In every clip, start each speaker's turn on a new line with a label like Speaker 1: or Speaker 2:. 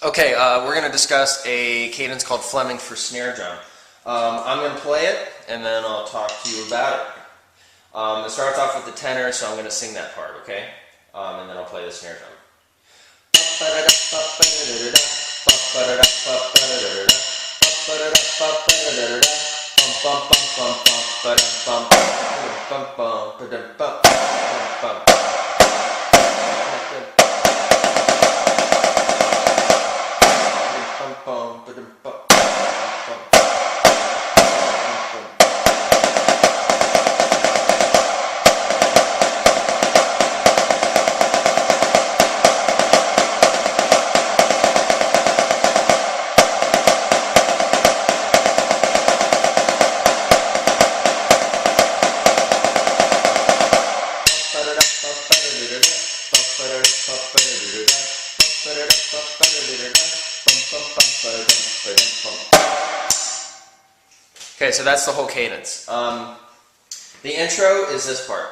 Speaker 1: Okay, we're going to discuss a cadence called Flemming for snare drum. I'm going to play it, and then I'll talk to you about it. It starts off with the tenor, so I'm going to sing that part, okay? And then I'll play the snare drum. Okay, so that's the whole cadence. The intro is this part.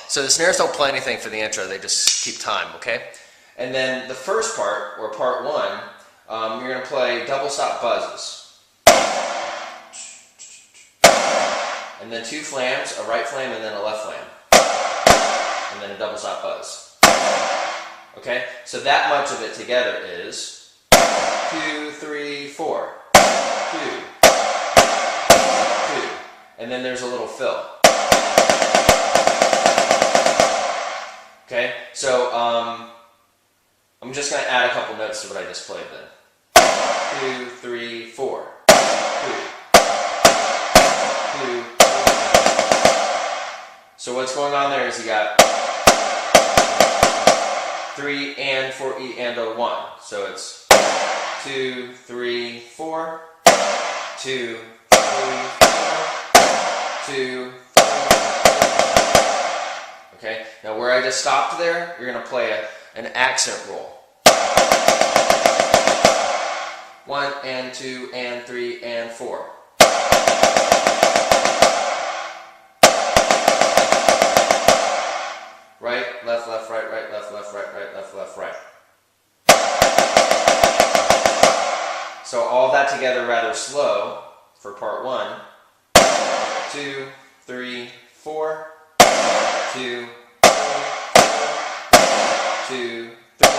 Speaker 1: So the snares don't play anything for the intro, they just keep time, okay? And then the first part, or part one, you're going to play double stop buzzes. And then two flams, a right flam and then a left flam. And then a double stop buzz. Okay, so that much of it together is 2, 3, 4, 2, 2, and then there's a little fill. Okay, so I'm just going to add a couple notes to what I just played then. 2, 3, 4, 2, 2. So what's going on there is you got 3 and 4 E and a 1. So it's 2, 3, 4, 2, 3, 4, 2, 3. Okay, now where I just stopped there, you're going to play an accent roll. 1 and 2 and 3 and 4. Right, left, left, right, right, left, left, right, right, left, left, right. So all that together rather slow for part one. 2, 3, 4, 2, 2, 3, 4.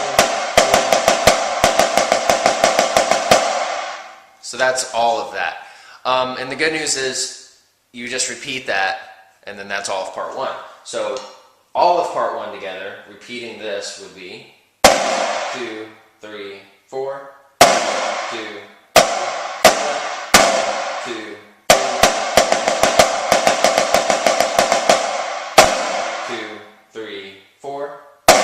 Speaker 1: So that's all of that. And the good news is you just repeat that, and then that's all of part one. So all of part one together, repeating this, would be 2, 3, 4, 2, 2, 2, 3, 4, 2,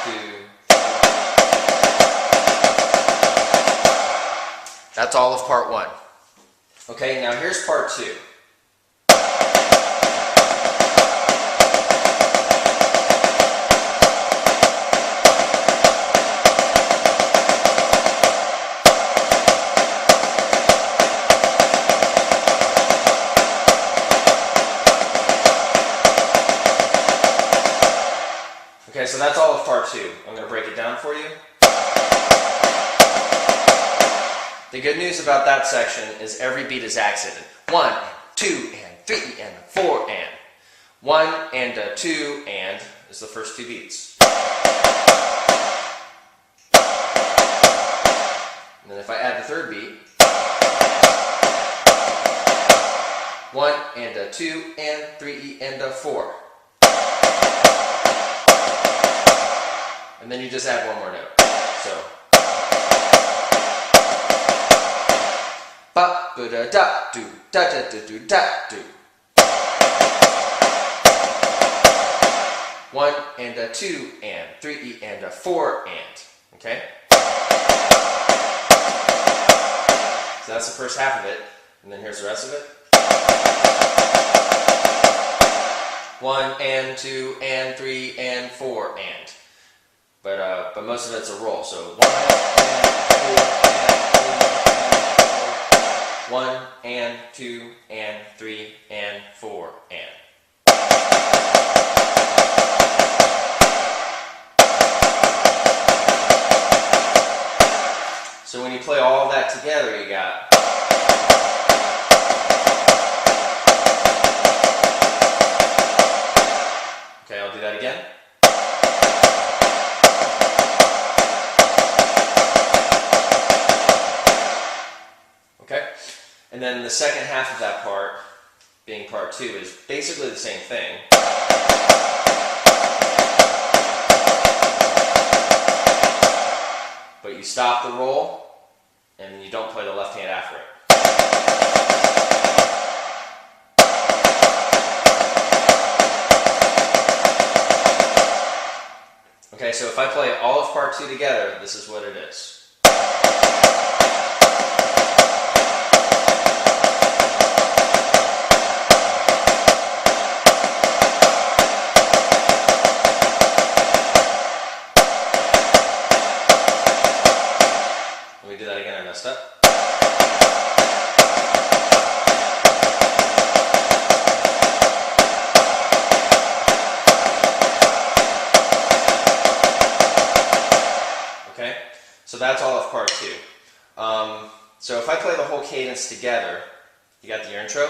Speaker 1: 2. That's all of part one. Okay, now here's part two. Okay, so that's all of part two. I'm going to break it down for you. The good news about that section is every beat is accented. 1, 2, and 3, and 4, and. 1 and a 2 and is the first two beats. And then if I add the third beat, 1 and a 2 and 3 and a 4. And then you just add one more note. So ba ba da da do da da da do da do. 1 and a 2 and 3 and a 4 and. Okay? So that's the first half of it, and then here's the rest of it. 1 and 2 and 3 and 4 and. But most of it's a roll. So 1 and 2 and 3 and 4. 1 and 2 and 3 and 4 and. So when you play all of that together, you got okay, I'll do that again. Okay, and then the second half of that part, being part 2, is basically the same thing. But you stop the roll, and you don't play the left hand after it. Okay, so if I play all of part 2 together, this is what it is. Let me do that again, I messed up. Okay, so that's all of part 2. So if I play the whole cadence together, you got the intro.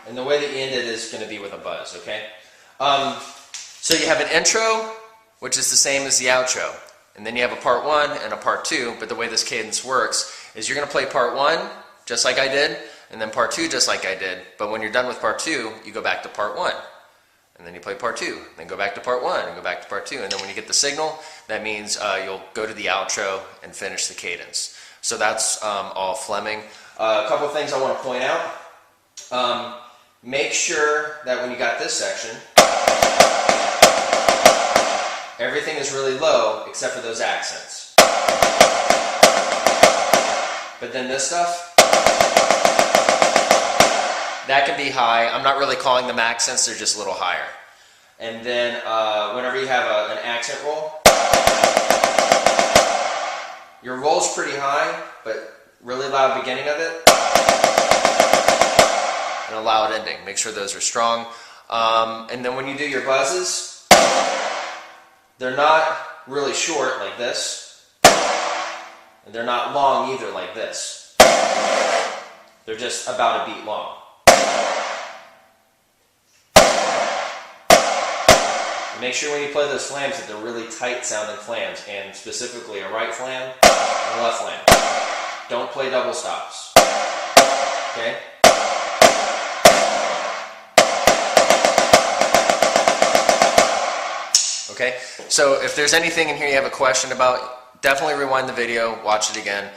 Speaker 1: And the way that you end it is going to be with a buzz, okay? So you have an intro, which is the same as the outro. And then you have a part 1 and a part 2, but the way this cadence works is you're going to play part 1, just like I did, and then part 2, just like I did. But when you're done with part 2, you go back to part 1. And then you play part 2, then go back to part 1, and go back to part 2. And then when you get the signal, that means you'll go to the outro and finish the cadence. So that's all Flemming. A couple of things I want to point out. Make sure that when you got this section, everything is really low except for those accents. But then this stuff, that can be high. I'm not really calling them accents, they're just a little higher. And then whenever you have an accent roll, your roll's pretty high, but really loud beginning of it, and a loud ending. Make sure those are strong. And then when you do your buzzes, they're not really short like this, and they're not long either like this. They're just about a beat long. Make sure when you play those flams that they're really tight sounding flams, and specifically a right flam and a left flam. Don't play double stops. Okay? Okay? So if there's anything in here you have a question about, definitely rewind the video, watch it again.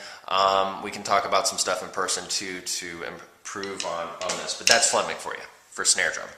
Speaker 1: We can talk about some stuff in person too to improve on this. But that's Flemming for you, for snare drum.